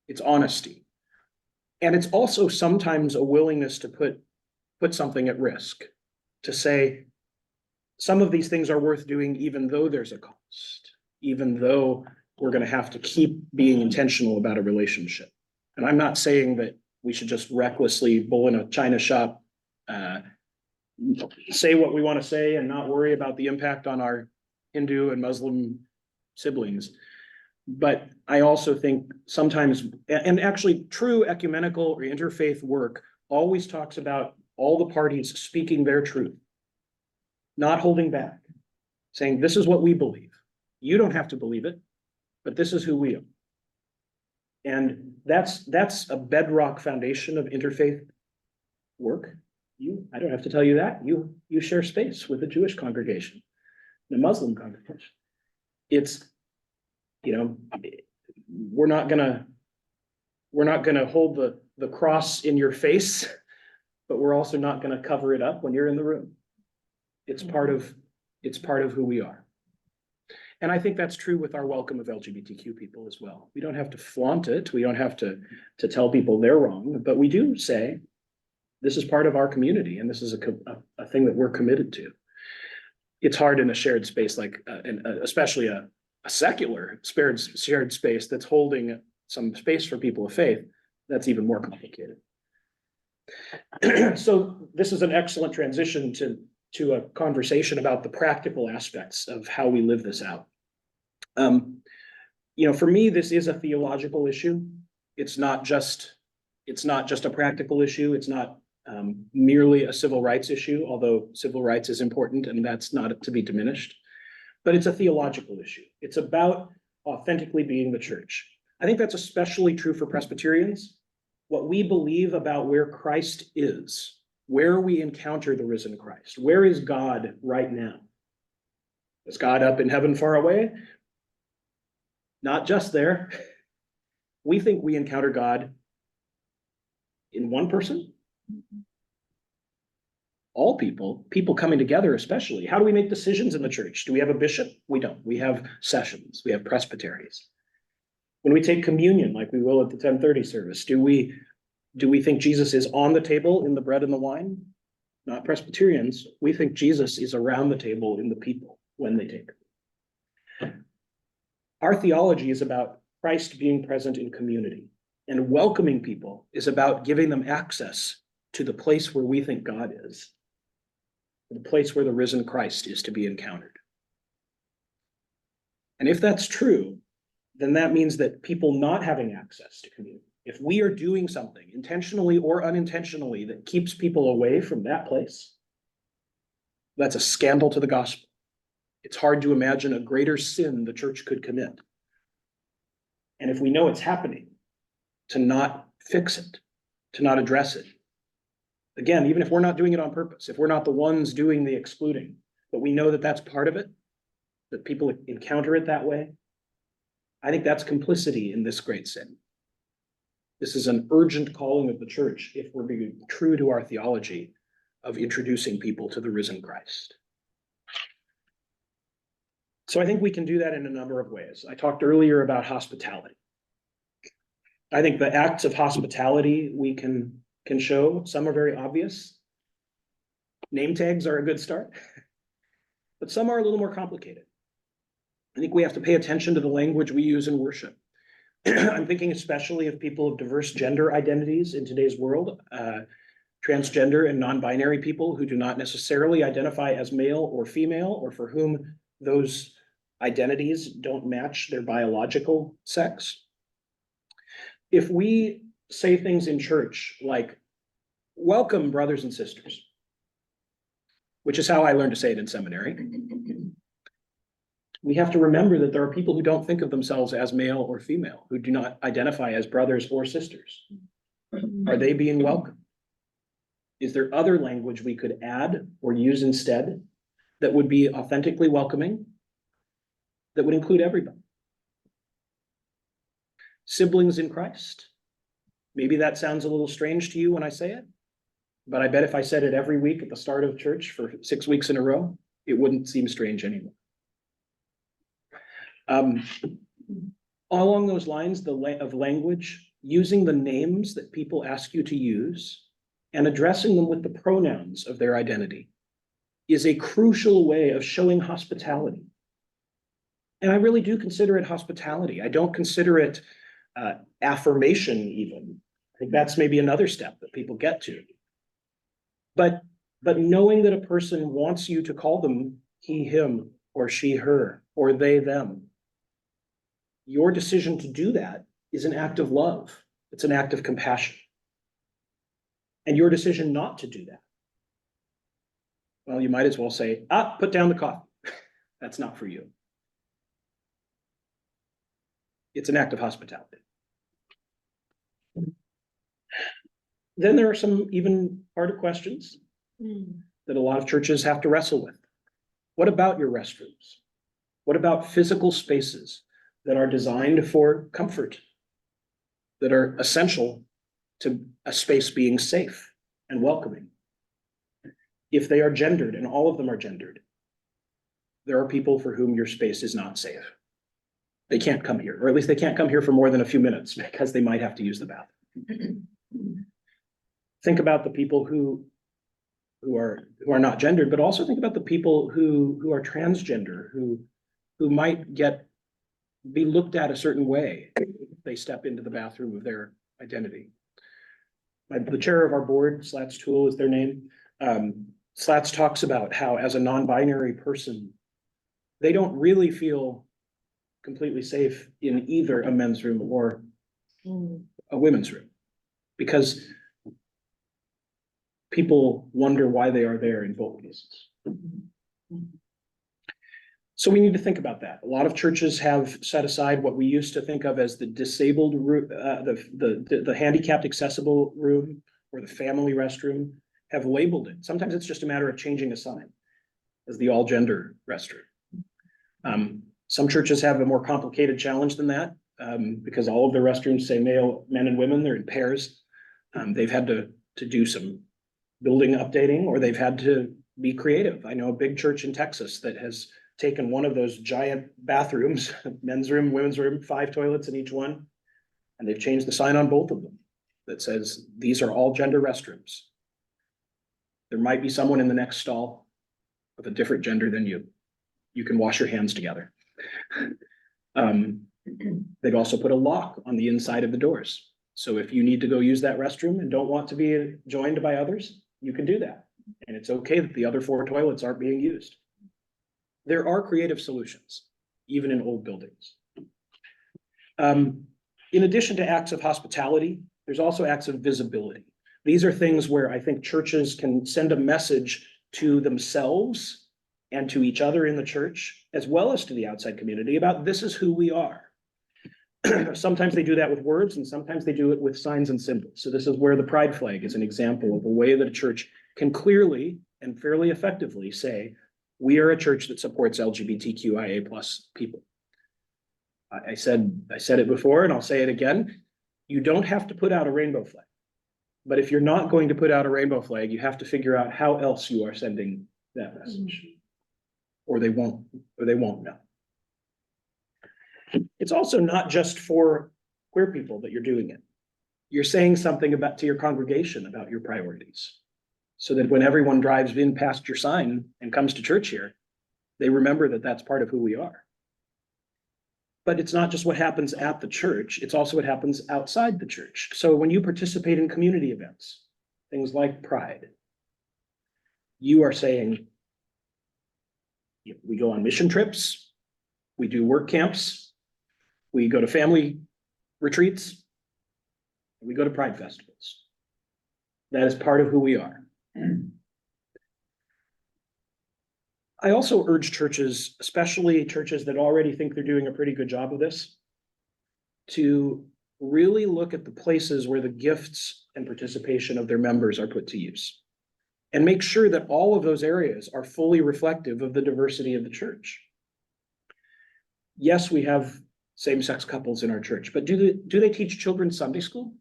It's honesty. And it's also sometimes a willingness to put something at risk, to say, some of these things are worth doing even though there's a cost, even though we're gonna have to keep being intentional about a relationship. And I'm not saying that we should just recklessly bull in a china shop, say what we want to say and not worry about the impact on our Hindu and Muslim siblings. But I also think sometimes, and actually true ecumenical or interfaith work always talks about all the parties speaking their truth, not holding back, saying, this is what we believe. You don't have to believe it, but this is who we are. And that's a bedrock foundation of interfaith work. I don't have to tell you that. You share space with a Jewish congregation, a Muslim congregation. It's, we're not gonna hold the cross in your face, but we're also not gonna cover it up when you're in the room. It's part of who we are. And I think that's true with our welcome of LGBTQ people as well. We don't have to flaunt it. We don't have to tell people they're wrong, but we do say, this is part of our community, and this is a thing that we're committed to. It's hard in a shared space, like, especially a secular shared space that's holding some space for people of faith. That's even more complicated. So this is an excellent transition to a conversation about the practical aspects of how we live this out. For me, this is a theological issue. It's not just a practical issue. It's not merely a civil rights issue, although civil rights is important and that's not to be diminished, but it's a theological issue. It's about authentically being the church. I think that's especially true for Presbyterians. What we believe about where Christ is, where we encounter the risen Christ. Where is God right now? Is God up in heaven far away? Not just there. We think we encounter God in one person. All people coming together especially. How do we make decisions in the church? Do we have a bishop? We don't. We have sessions. We have presbyteries. When we take communion, like we will at the 10:30 service, do we think Jesus is on the table in the bread and the wine? Not Presbyterians. We think Jesus is around the table in the people when they take it. Our theology is about Christ being present in community, and welcoming people is about giving them access to the place where we think God is, the place where the risen Christ is to be encountered. And if that's true, then that means that people not having access to community, if we are doing something intentionally or unintentionally that keeps people away from that place, that's a scandal to the gospel. It's hard to imagine a greater sin the church could commit. And if we know it's happening, to not fix it, to not address it. Again, even if we're not doing it on purpose, if we're not the ones doing the excluding, but we know that that's part of it, that people encounter it that way, I think that's complicity in this great sin. This is an urgent calling of the church if we're being true to our theology of introducing people to the risen Christ. So I think we can do that in a number of ways. I talked earlier about hospitality. I think the acts of hospitality we can show, some are very obvious. Name tags are a good start, but some are a little more complicated. I think we have to pay attention to the language we use in worship. I'm thinking especially of people of diverse gender identities in today's world, transgender and non-binary people who do not necessarily identify as male or female, or for whom those identities don't match their biological sex. If we say things in church like, welcome, brothers and sisters, which is how I learned to say it in seminary, we have to remember that there are people who don't think of themselves as male or female, who do not identify as brothers or sisters. Are they being welcomed? Is there other language we could add or use instead that would be authentically welcoming, that would include everybody? Siblings in Christ. Maybe that sounds a little strange to you when I say it, but I bet if I said it every week at the start of church for 6 weeks in a row, it wouldn't seem strange anymore. Along those lines, of language, using the names that people ask you to use and addressing them with the pronouns of their identity is a crucial way of showing hospitality. And I really do consider it hospitality. I don't consider it affirmation even. I think that's maybe another step that people get to. But knowing that a person wants you to call them he, him, or she, her, or they, them, your decision to do that is an act of love. It's an act of compassion. And your decision not to do that, well, you might as well say, put down the coffee. That's not for you. It's an act of hospitality. Then there are some even harder questions that a lot of churches have to wrestle with. What about your restrooms? What about physical spaces that are designed for comfort, that are essential to a space being safe and welcoming? If they are gendered, and all of them are gendered, there are people for whom your space is not safe. They can't come here, or at least they can't come here for more than a few minutes because they might have to use the bathroom. Think about the people who are not gendered, but also think about the people who are transgender, who might be looked at a certain way if they step into the bathroom of their identity. The chair of our board, Slats Tool is their name. Slats talks about how as a non-binary person, they don't really feel completely safe in either a men's room or a women's room, because people wonder why they are there in both cases. So we need to think about that. A lot of churches have set aside what we used to think of as the disabled room, the handicapped accessible room or the family restroom, have labeled it. Sometimes it's just a matter of changing a sign as the all gender restroom. Some churches have a more complicated challenge than that because all of their restrooms say men and women, they're in pairs. They've had to do some building updating, or they've had to be creative. I know a big church in Texas that has taken one of those giant bathrooms, men's room, women's room, 5 toilets in each one, and they've changed the sign on both of them that says, these are all gender restrooms. There might be someone in the next stall of a different gender than you. You can wash your hands together. They've also put a lock on the inside of the doors. So if you need to go use that restroom and don't want to be joined by others, you can do that. And it's okay that the other 4 toilets aren't being used. There are creative solutions, even in old buildings. In addition to acts of hospitality, there's also acts of visibility. These are things where I think churches can send a message to themselves and to each other in the church, as well as to the outside community, about this is who we are. Sometimes they do that with words, and sometimes they do it with signs and symbols. So this is where the pride flag is an example of a way that a church can clearly and fairly effectively say, we are a church that supports LGBTQIA plus people. I said it before, and I'll say it again. You don't have to put out a rainbow flag. But if you're not going to put out a rainbow flag, you have to figure out how else you are sending that message. Or they won't know. It's also not just for queer people that you're doing it. You're saying something to your congregation about your priorities, so that when everyone drives in past your sign and comes to church here, they remember that that's part of who we are. But it's not just what happens at the church, it's also what happens outside the church. So when you participate in community events, things like Pride, you are saying, we go on mission trips, we do work camps, we go to family retreats, we go to Pride festivals. That is part of who we are. I also urge churches, especially churches that already think they're doing a pretty good job of this, to really look at the places where the gifts and participation of their members are put to use, and make sure that all of those areas are fully reflective of the diversity of the church. Yes, we have same-sex couples in our church, but do they teach children Sunday school?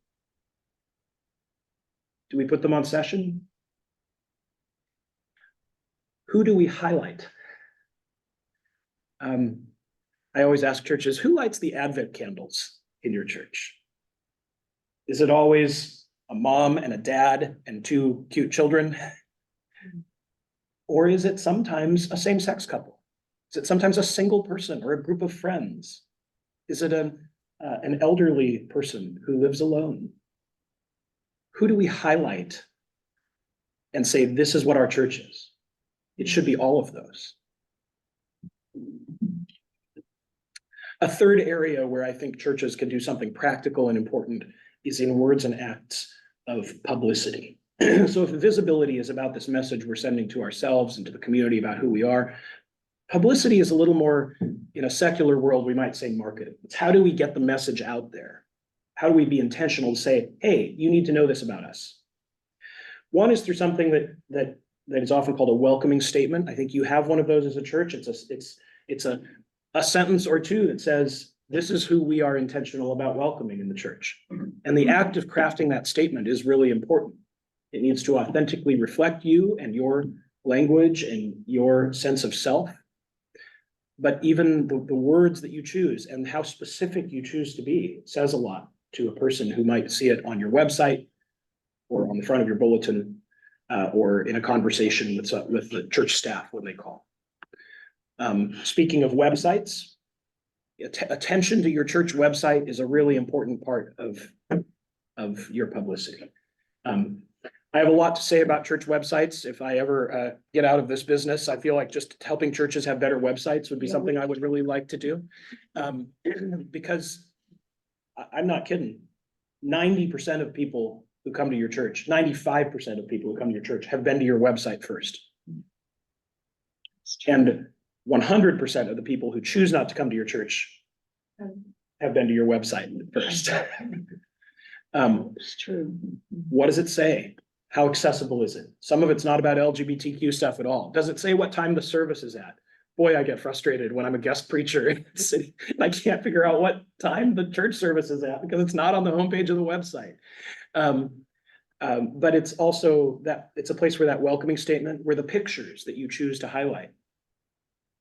Do we put them on session? Who do we highlight? I always ask churches, who lights the Advent candles in your church? Is it always a mom and a dad and two cute children? Or is it sometimes a same-sex couple? Is it sometimes a single person or a group of friends? Is it an elderly person who lives alone? Who do we highlight and say, this is what our church is? It should be all of those. A third area where I think churches can do something practical and important is in words and acts of publicity. So if visibility is about this message we're sending to ourselves and to the community about who we are, publicity is a little more, in a secular world, we might say marketing. It's how do we get the message out there? How do we be intentional to say, hey, you need to know this about us? One is through something that is often called a welcoming statement. I think you have one of those as a church. It's a sentence or two that says, this is who we are intentional about welcoming in the church. And the act of crafting that statement is really important. It needs to authentically reflect you and your language and your sense of self. But even the words that you choose and how specific you choose to be says a lot to a person who might see it on your website or on the front of your bulletin or in a conversation with the church staff when they call. Speaking of websites, attention to your church website is a really important part of your publicity. I have a lot to say about church websites. If I ever get out of this business, I feel like just helping churches have better websites would be something I would really like to do. Because I'm not kidding. 90% of people who come to your church, 95% of people who come to your church have been to your website first. And 100% of the people who choose not to come to your church have been to your website first. It's true. What does it say? How accessible is it? Some of it's not about LGBTQ stuff at all. Does it say what time the service is at? Boy, I get frustrated when I'm a guest preacher in the city and I can't figure out what time the church service is at because it's not on the homepage of the website. But it's also that it's a place where that welcoming statement, where the pictures that you choose to highlight.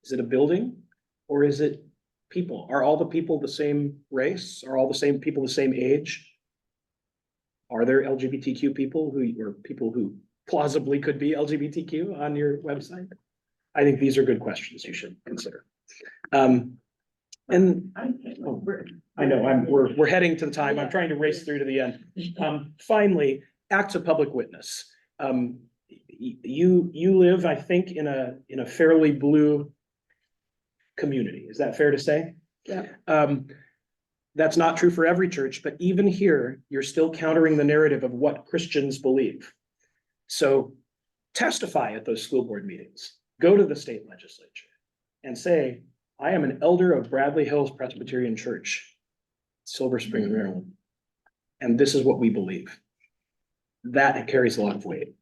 Is it a building or is it people? Are all the people the same race? Are all the same people the same age? Are there LGBTQ people or people who plausibly could be LGBTQ on your website? I think these are good questions you should consider. And I know we're heading to the time. I'm trying to race through to the end. Finally, acts of public witness. You live, I think, in a fairly blue community. Is that fair to say? Yeah. That's not true for every church, but even here, you're still countering the narrative of what Christians believe. So testify at those school board meetings, go to the state legislature and say, I am an elder of Bradley Hills Presbyterian Church, Silver Spring, Maryland. And this is what we believe. That carries a lot of weight.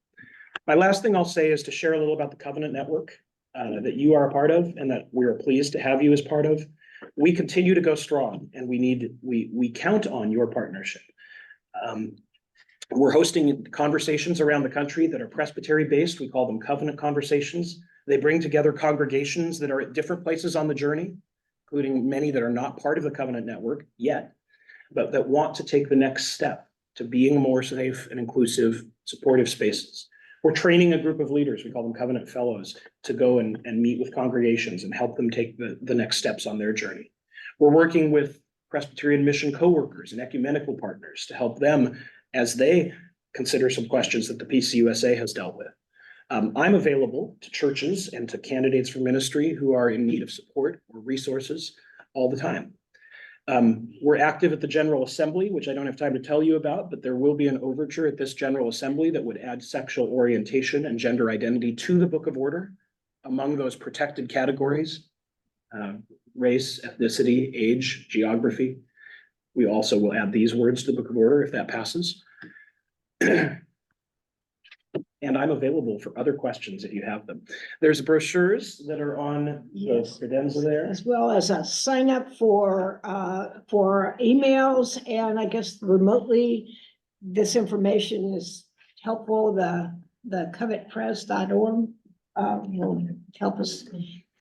My last thing I'll say is to share a little about the Covenant Network that you are a part of and that we are pleased to have you as part of. We continue to go strong and we count on your partnership. We're hosting conversations around the country that are Presbytery based. We call them Covenant Conversations. They bring together congregations that are at different places on the journey, including many that are not part of the Covenant Network yet, but that want to take the next step to being more safe and inclusive, supportive spaces. We're training a group of leaders, we call them Covenant Fellows, to go and meet with congregations and help them take the next steps on their journey. We're working with Presbyterian mission coworkers and ecumenical partners to help them as they consider some questions that the PCUSA has dealt with. I'm available to churches and to candidates for ministry who are in need of support or resources all the time. We're active at the General Assembly, which I don't have time to tell you about, but there will be an overture at this General Assembly that would add sexual orientation and gender identity to the Book of Order among those protected categories, race, ethnicity, age, geography. We also will add these words to the Book of Order if that passes. And I'm available for other questions if you have them. There's brochures that are on the credenza there. As well as a sign up for emails, and I guess remotely, this information is helpful. The covetpress.org will help us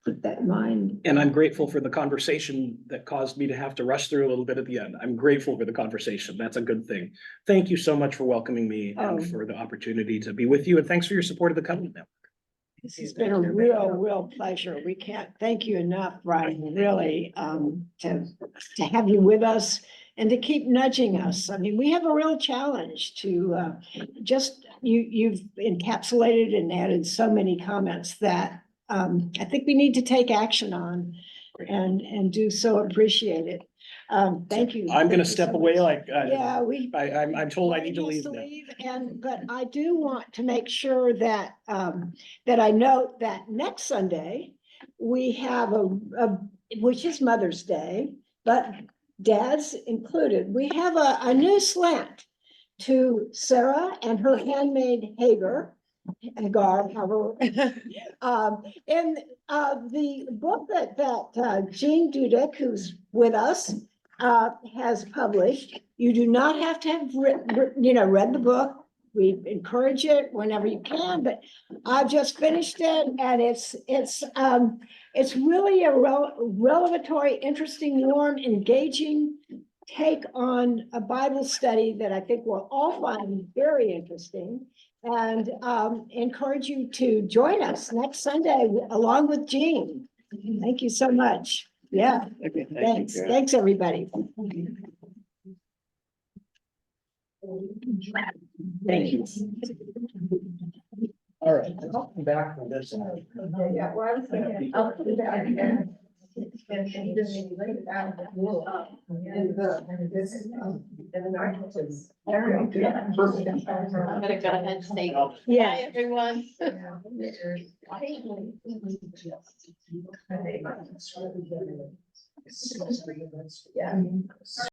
keep that in mind. And I'm grateful for the conversation that caused me to have to rush through a little bit at the end. I'm grateful for the conversation. That's a good thing. Thank you so much for welcoming me Oh. and for the opportunity to be with you. And thanks for your support of the Covenant Network. This has been a real pleasure. We can't thank you enough, Brian, really, to have you with us and to keep nudging us. I mean, we have a real challenge to you've encapsulated and added so many comments that I think we need to take action on and do so appreciate it. Thank you. I'm Thank gonna you step so away much. like, Yeah, I'm told I need to Brian has leave now. but I do want to make sure that, that I note that next Sunday, we have which is Mother's Day, but dads included, we have a new slant to Sarah and her handmaid Hagar, however. And the book that Jean Dudek, who's with us, has published. You do not have to have read the book. We encourage it whenever you can, but I've just finished it and it's really a revelatory, interesting, warm, engaging take on a Bible study that I think we'll all find very interesting. And encourage you to join us next Sunday along with Jean. Thank you so much. Yeah, Okay, thanks. Thanks, everybody. Thank you. All right. I'll come back for this. Yeah, well, I was thinking, I'll put it back again. And just lay it out. And this is, and the articles. I'm gonna go ahead and say, Yeah. hi, everyone. Yeah.